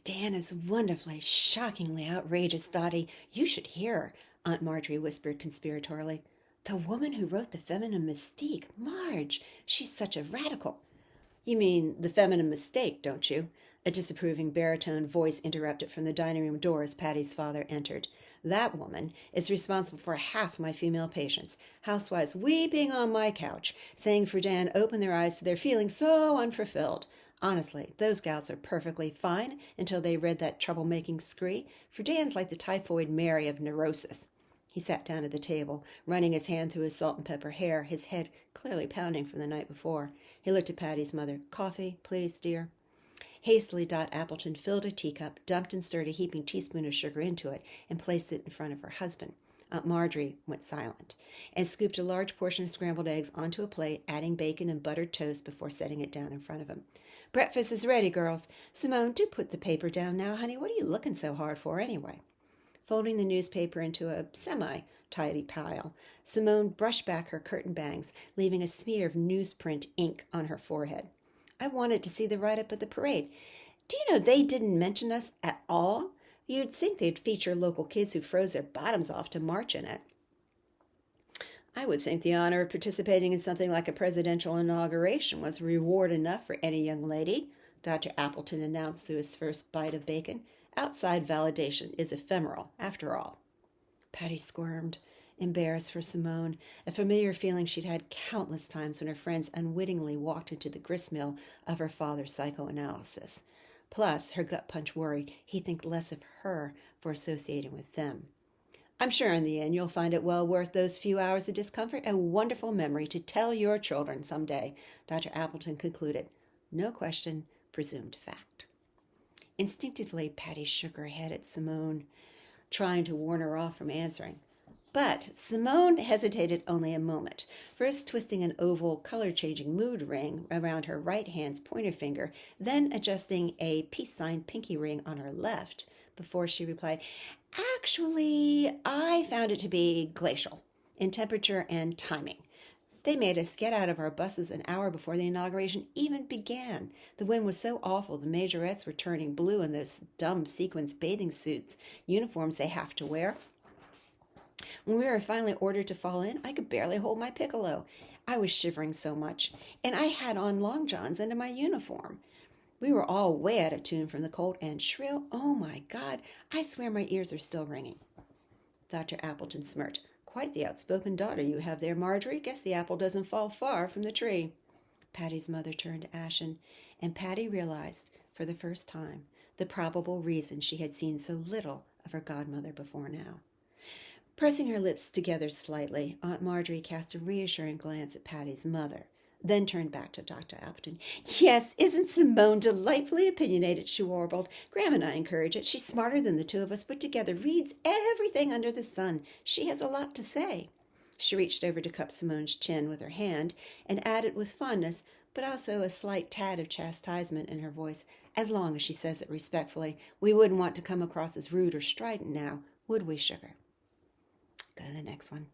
Dan is wonderfully, shockingly outrageous, Dottie. You should hear her, Aunt Marjorie whispered conspiratorially. The woman who wrote The Feminine Mystique. Marge, she's such a radical. You mean The Feminine Mistake, don't you? A disapproving baritone voice interrupted from the dining room door as Patty's father entered. That woman is responsible for half my female patients, housewives weeping on my couch, saying Friedan opened their eyes to their feelings so unfulfilled. Honestly, those gals are perfectly fine until they read that troublemaking scree. Friedan's like the typhoid Mary of neurosis. He sat down at the table, running his hand through his salt and pepper hair, his head clearly pounding from the night before. He looked at Patty's mother. Coffee, please, dear. Hastily, Dot Appleton filled a teacup, dumped and stirred a heaping teaspoon of sugar into it, and placed it in front of her husband. Aunt Marjorie went silent, and scooped a large portion of scrambled eggs onto a plate, adding bacon and buttered toast before setting it down in front of him. Breakfast is ready, girls. Simone, do put the paper down now, honey. What are you looking so hard for, anyway? Folding the newspaper into a semi-tidy pile, Simone brushed back her curtain bangs, leaving a smear of newsprint ink on her forehead. I wanted to see the write-up at the parade. Do you know they didn't mention us at all? You'd think they'd feature local kids who froze their bottoms off to march in it. I would think the honor of participating in something like a presidential inauguration was reward enough for any young lady, Dr. Appleton announced through his first bite of bacon. Outside validation is ephemeral, after all. Patty squirmed, embarrassed for Simone, a familiar feeling she'd had countless times when her friends unwittingly walked into the gristmill of her father's psychoanalysis. Plus, her gut punch worried he'd think less of her for associating with them. I'm sure in the end you'll find it well worth those few hours of discomfort, a wonderful memory to tell your children someday, Dr. Appleton concluded. No question, presumed fact. Instinctively, Patty shook her head at Simone, trying to warn her off from answering. But Simone hesitated only a moment, first twisting an oval color-changing mood ring around her right hand's pointer finger, then adjusting a peace sign pinky ring on her left, before she replied, Actually, I found it to be glacial in temperature and timing. They made us get out of our buses an hour before the inauguration even began. The wind was so awful the majorettes were turning blue in those dumb sequins bathing suits, uniforms they have to wear. When we were finally ordered to fall in, I could barely hold my piccolo. I was shivering so much, and I had on long johns under my uniform. We were all way out of tune from the cold and shrill. Oh, my God, I swear my ears are still ringing. Dr. Appleton smirked. Quite the outspoken daughter you have there, Marjorie. Guess the apple doesn't fall far from the tree. Patty's mother turned ashen, and Patty realized, for the first time, the probable reason she had seen so little of her godmother before now. Pressing her lips together slightly, Aunt Marjorie cast a reassuring glance at Patty's mother, then turned back to Dr. Appleton. Yes, isn't Simone delightfully opinionated, she warbled. Graham and I encourage it. She's smarter than the two of us put together, reads everything under the sun. She has a lot to say. She reached over to cup Simone's chin with her hand and added with fondness, but also a slight tad of chastisement in her voice, as long as she says it respectfully. We wouldn't want to come across as rude or strident now, would we, sugar? Go to the next one.